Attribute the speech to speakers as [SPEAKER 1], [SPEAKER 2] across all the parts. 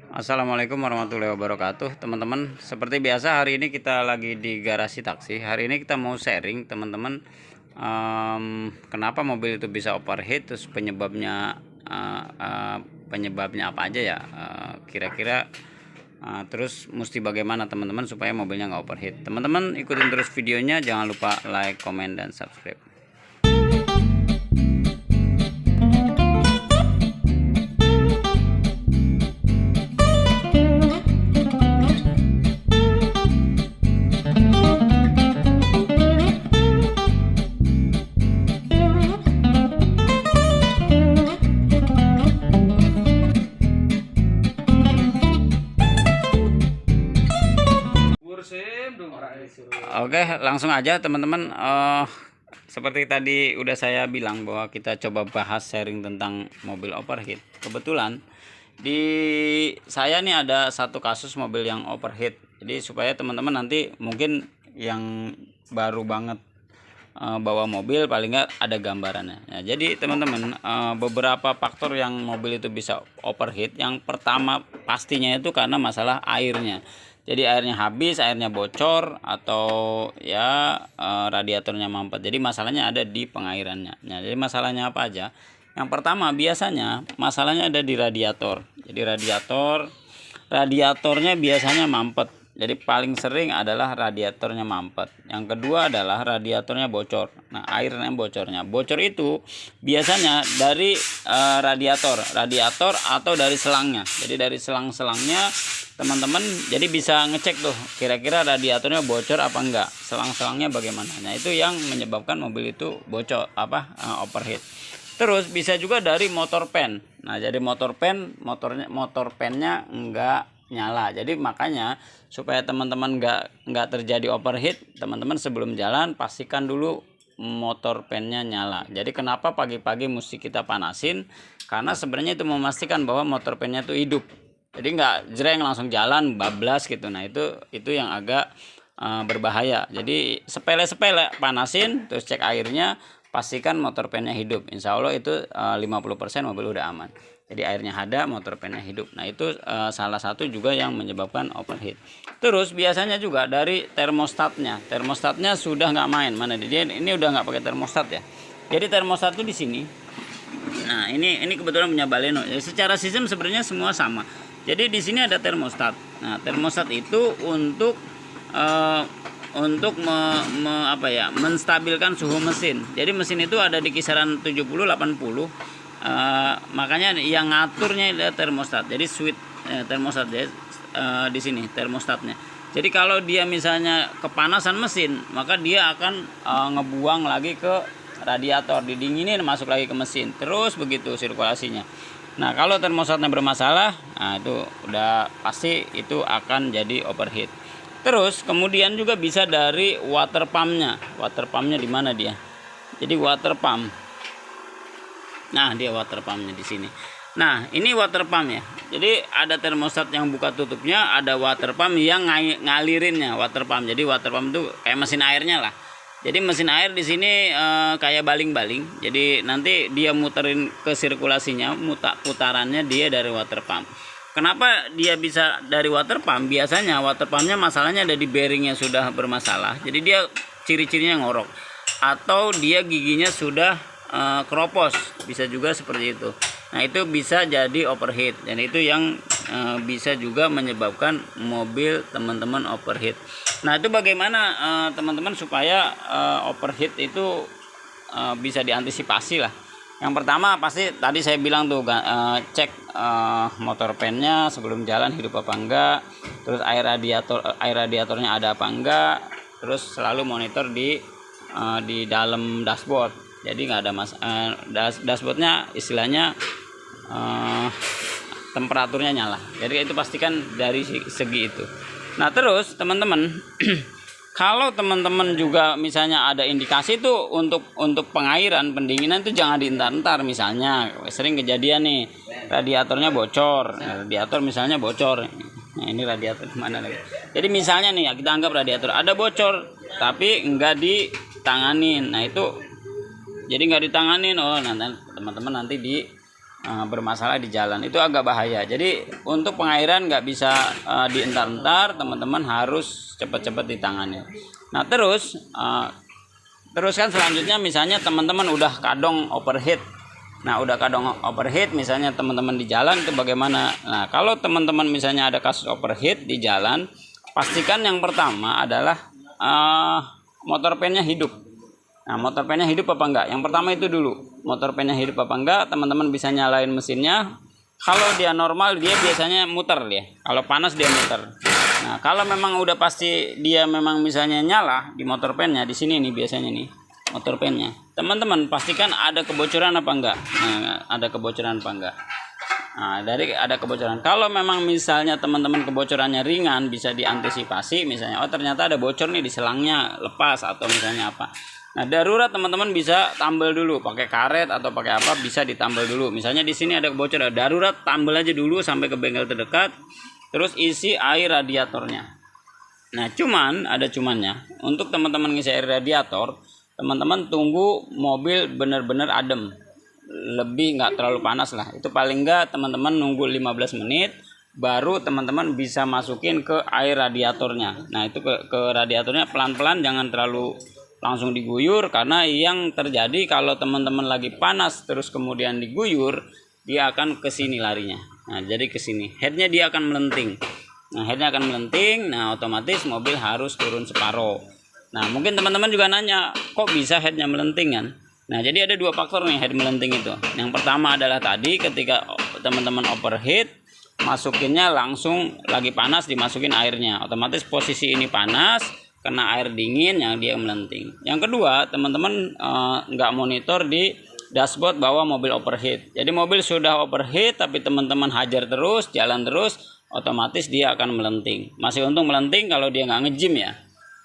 [SPEAKER 1] Assalamualaikum warahmatullahi wabarakatuh, teman-teman. Seperti biasa, hari ini kita lagi di garasi taksi. Hari ini kita mau sharing, teman-teman, kenapa mobil itu bisa overheat, terus penyebabnya apa aja ya, kira-kira, terus mesti bagaimana teman-teman supaya mobilnya nggak overheat. Teman-teman ikutin terus videonya, jangan lupa like, komen, dan subscribe. Oke, langsung aja teman-teman. Seperti tadi udah saya bilang bahwa kita coba bahas sharing tentang mobil overheat. Kebetulan di saya nih ada satu kasus mobil yang overheat. Jadi supaya teman-teman nanti mungkin yang baru banget bawa mobil paling nggak ada gambarannya. Nah, jadi teman-teman, beberapa faktor yang mobil itu bisa overheat. Yang pertama pastinya itu karena masalah airnya. Jadi airnya habis, airnya bocor, atau ya radiatornya mampet. Jadi masalahnya ada di pengairannya. Nah, jadi masalahnya apa aja? Yang pertama biasanya masalahnya ada di radiator. Jadi radiatornya biasanya mampet. Jadi paling sering adalah radiatornya mampet. Yang kedua adalah radiatornya bocor. Nah, airnya bocornya. Bocor itu biasanya dari radiator atau dari selangnya. Jadi dari selang-selangnya teman-teman jadi bisa ngecek tuh kira-kira radiatornya bocor apa enggak, selang-selangnya bagaimana. Nah, itu yang menyebabkan mobil itu bocor overheat. Terus bisa juga dari motor pen. Nah, jadi motor pennya enggak nyala. Jadi makanya supaya teman-teman nggak terjadi overheat, teman-teman sebelum jalan pastikan dulu motor pennya nyala. Jadi kenapa pagi-pagi mesti kita panasin? Karena sebenarnya itu memastikan bahwa motor pennya itu hidup. Jadi nggak jreng langsung jalan bablas gitu. Nah, itu yang agak berbahaya. Jadi sepele-sepele panasin terus cek airnya, pastikan motor pennya hidup. Insya Allah itu 50% mobil udah aman. Jadi airnya ada, motor pennya hidup. Nah, itu salah satu juga yang menyebabkan overheat. Terus biasanya juga dari termostatnya. Termostatnya sudah nggak main. Mana dia? Ini udah nggak pakai termostat ya. Jadi termostat itu di sini. Nah, ini kebetulan punya Baleno. Jadi secara sistem sebenarnya semua sama. Jadi di sini ada termostat. Nah, termostat itu untuk menstabilkan suhu mesin. Jadi mesin itu ada di kisaran 70-80. Makanya yang ngaturnya adalah termostat. Jadi switch termostat di sini termostatnya. Jadi kalau dia misalnya kepanasan mesin, maka dia akan ngebuang lagi ke radiator, didinginin masuk lagi ke mesin. Terus begitu sirkulasinya. Nah, kalau termostatnya bermasalah, nah itu udah pasti itu akan jadi overheat. Terus kemudian juga bisa dari water pumpnya. Water pumpnya di mana dia? Jadi water pump. Nah, dia water pumpnya di sini. Nah, ini water pump ya. Jadi ada termostat yang buka tutupnya, ada water pump yang ngalirinnya. Water pump. Jadi water pump itu kayak mesin airnya lah. Jadi mesin air di sini kayak baling-baling. Jadi nanti dia muterin ke sirkulasinya, putarannya dia dari water pump. Kenapa dia bisa dari water pump? Biasanya water pumpnya masalahnya ada di bearingnya sudah bermasalah. Jadi dia ciri-cirinya ngorok. Atau dia giginya sudah keropos, bisa juga seperti itu. Nah, itu bisa jadi overheat. Dan itu yang bisa juga menyebabkan mobil teman-teman overheat. Nah, itu bagaimana teman-teman supaya overheat itu bisa diantisipasi lah. Yang pertama pasti tadi saya bilang tuh, cek motor pennya sebelum jalan hidup apa enggak. Terus air radiatornya ada apa enggak. Terus selalu monitor di dalam dashboard. Jadi nggak ada dashboardnya istilahnya temperaturnya nyala. Jadi itu pastikan dari segi itu. Nah, terus teman-teman kalau teman-teman juga misalnya ada indikasi tuh untuk pengairan, pendinginan itu jangan dientar-entar. Misalnya sering kejadian nih, radiatornya bocor. Radiator misalnya bocor. Nah, ini radiator mana lagi? Jadi misalnya nih ya, kita anggap radiator ada bocor tapi enggak ditanganin. Nah, itu jadi nggak ditanganin, nanti teman-teman nanti bermasalah di jalan, itu agak bahaya. Jadi untuk pengairan nggak bisa dientar-entar, teman-teman harus cepat-cepat ditangani. Nah terus kan selanjutnya misalnya teman-teman udah kadang overheat. Nah udah kadang overheat misalnya teman-teman di jalan itu bagaimana? Nah kalau teman-teman misalnya ada kasus overheat di jalan, pastikan yang pertama adalah motor pennya hidup. Nah motor pennya hidup apa enggak? Yang pertama itu dulu, motor pennya hidup apa enggak, teman-teman bisa nyalain mesinnya. Kalau dia normal dia biasanya muter dia, kalau panas dia muter. Nah kalau memang udah pasti dia memang misalnya nyala di motor pennya, di sini nih biasanya nih motor pennya, teman-teman pastikan ada kebocoran apa enggak. Nah, ada kebocoran apa enggak. Nah, dari ada kebocoran. Kalau memang misalnya teman-teman kebocorannya ringan, bisa diantisipasi. Misalnya, oh ternyata ada bocor nih di selangnya, lepas atau misalnya apa. Nah, darurat teman-teman bisa tambal dulu, pakai karet atau pakai apa bisa ditambal dulu. Misalnya di sini ada kebocoran, darurat tambal aja dulu sampai ke bengkel terdekat. Terus isi air radiatornya. Nah, ada cumannya. Untuk teman-teman ngisi air radiator, teman-teman tunggu mobil benar-benar adem. Lebih nggak terlalu panas lah, itu paling nggak teman-teman nunggu 15 menit baru teman-teman bisa masukin ke air radiatornya. Nah itu ke radiatornya pelan-pelan, jangan terlalu langsung diguyur, karena yang terjadi kalau teman-teman lagi panas terus kemudian diguyur, dia akan ke sini larinya. Nah jadi ke sini headnya dia akan melenting. Nah otomatis mobil harus turun separuh. Nah mungkin teman-teman juga nanya, kok bisa headnya melenting kan? Nah jadi ada dua faktor nih head melenting itu. Yang pertama adalah tadi ketika teman-teman overheat, masukinnya langsung lagi panas dimasukin airnya, otomatis posisi ini panas, kena air dingin yang dia melenting. Yang kedua, teman-teman nggak monitor di dashboard bahwa mobil overheat. Jadi mobil sudah overheat tapi teman-teman hajar terus, jalan terus, otomatis dia akan melenting. Masih untung melenting kalau dia nggak nge-gym ya.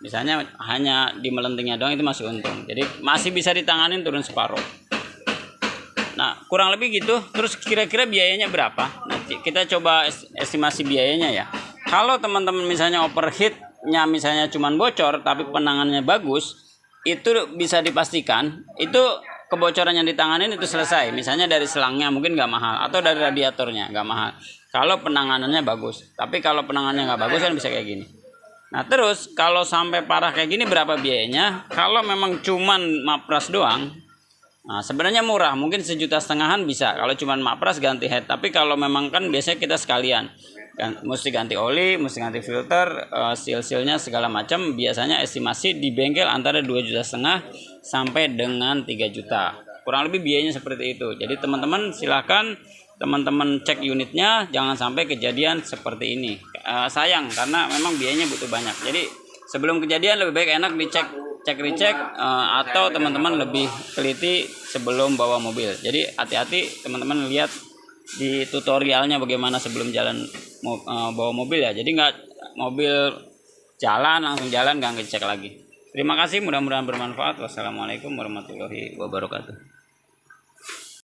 [SPEAKER 1] Misalnya hanya di melentingnya doang itu masih untung. Jadi masih bisa ditanganin turun separuh. Nah kurang lebih gitu. Terus kira-kira biayanya berapa? Nanti kita coba estimasi biayanya ya. Kalau teman-teman misalnya overheatnya misalnya cuman bocor tapi penanganannya bagus, itu bisa dipastikan itu kebocoran yang ditanganin itu selesai. Misalnya dari selangnya mungkin nggak mahal, atau dari radiatornya nggak mahal. Kalau penanganannya bagus. Tapi kalau penanganannya nggak bagus kan bisa kayak gini. Nah terus kalau sampai parah kayak gini berapa biayanya? Kalau memang cuman mapras doang, nah sebenarnya murah, mungkin 1,5 jutaan bisa. Kalau cuman mapras ganti head. Tapi kalau memang kan biasanya kita sekalian, mesti ganti oli, mesti ganti filter, seal-sealnya segala macam. Biasanya estimasi di bengkel antara 2,5 juta sampai dengan 3 juta. Kurang lebih biayanya seperti itu. Jadi teman-teman silahkan teman-teman cek unitnya, jangan sampai kejadian seperti ini. Sayang karena memang biayanya butuh banyak. Jadi sebelum kejadian lebih baik enak dicek, recheck, atau teman-teman lebih teliti sebelum bawa mobil. Jadi hati-hati teman-teman lihat di tutorialnya bagaimana sebelum jalan bawa mobil ya. Jadi nggak mobil jalan langsung jalan nggak ngecek lagi. Terima kasih, mudah-mudahan bermanfaat. Wassalamualaikum warahmatullahi wabarakatuh.